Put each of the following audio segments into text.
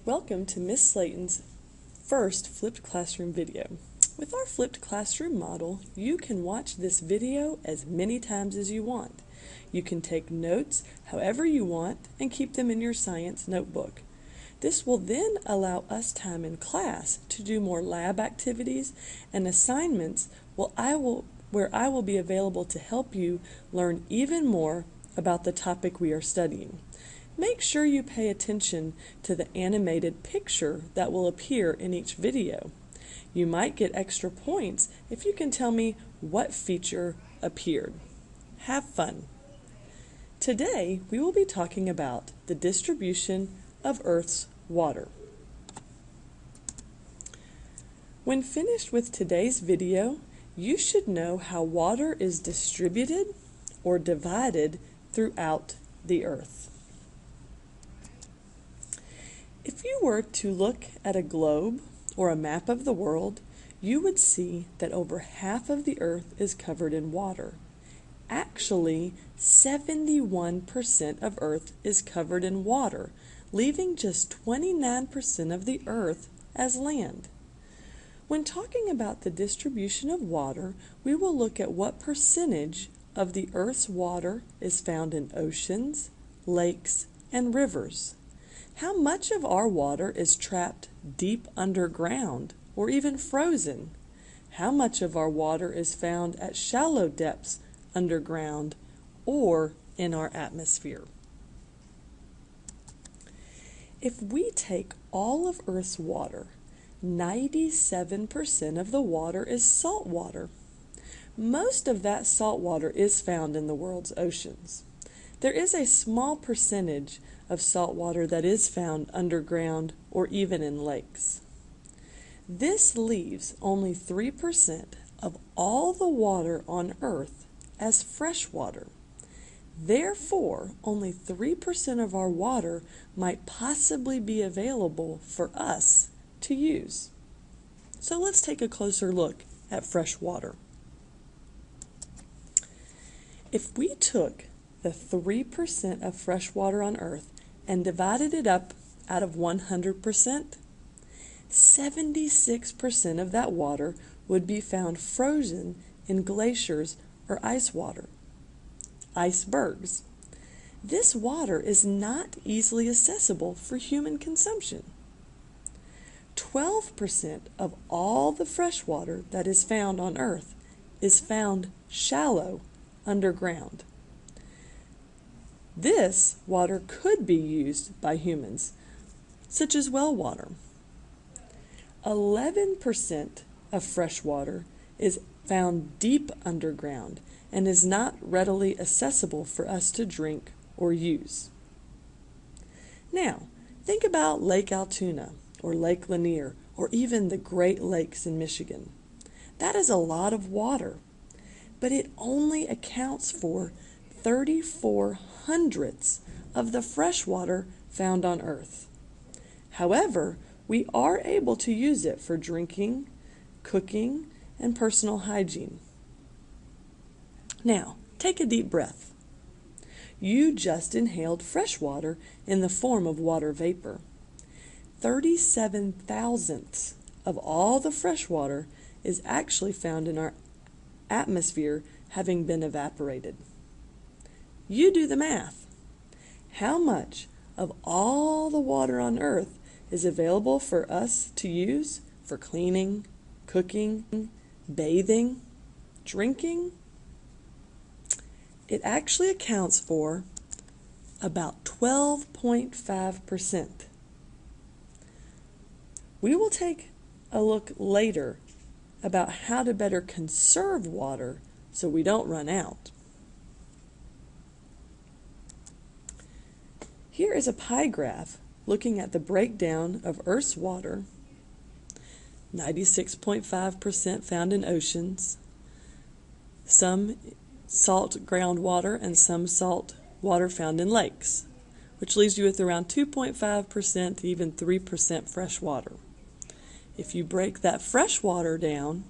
Welcome to Miss Slayton's first flipped classroom video. With our flipped classroom model, you can watch this video as many times as you want. You can take notes however you want and keep them in your science notebook. This will then allow us time in class to do more lab activities and assignments where I will be available to help you learn even more about the topic we are studying. Make sure you pay attention to the animated picture that will appear in each video. You might get extra points if you can tell me what feature appeared. Have fun! Today we will be talking about the distribution of Earth's water. When finished with today's video, you should know how water is distributed or divided throughout the Earth. If you were to look at a globe or a map of the world, you would see that over half of the Earth is covered in water. Actually, 71% of Earth is covered in water, leaving just 29% of the Earth as land. When talking about the distribution of water, we will look at what percentage of the Earth's water is found in oceans, lakes, and rivers. How much of our water is trapped deep underground or even frozen? How much of our water is found at shallow depths underground or in our atmosphere? If we take all of Earth's water, 97% of the water is salt water. Most of that salt water is found in the world's oceans. There is a small percentage of salt water that is found underground or even in lakes. This leaves only 3% of all the water on Earth as fresh water. Therefore, only 3% of our water might possibly be available for us to use. So let's take a closer look at fresh water. If we took the 3% of fresh water on Earth and divided it up out of 100%, 76% of that water would be found frozen in glaciers or ice water, icebergs. This water is not easily accessible for human consumption. 12% of all the fresh water that is found on Earth is found shallow underground. This water could be used by humans, such as well water. 11% of fresh water is found deep underground and is not readily accessible for us to drink or use. Now, think about Lake Altoona or Lake Lanier or even the Great Lakes in Michigan. That is a lot of water, but it only accounts for 34 hundredths of the fresh water found on Earth. However, we are able to use it for drinking, cooking, and personal hygiene. Now, take a deep breath. You just inhaled fresh water in the form of water vapor. 37 thousandths of all the fresh water is actually found in our atmosphere, having been evaporated. You do the math. How much of all the water on Earth is available for us to use for cleaning, cooking, bathing, drinking? It actually accounts for about 12.5%. We will take a look later about how to better conserve water so we don't run out. Here is a pie graph looking at the breakdown of Earth's water. 96.5% found in oceans, some salt groundwater, and some salt water found in lakes, which leaves you with around 2.5% to even 3% fresh water. If you break that fresh water down,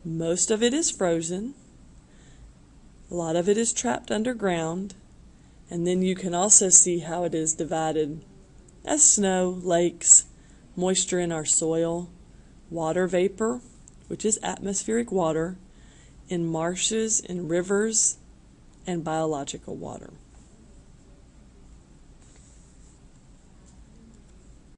most of it is frozen, a lot of it is trapped underground, and then you can also see how it is divided as snow, lakes, moisture in our soil, water vapor, which is atmospheric water, in marshes, in rivers, and biological water.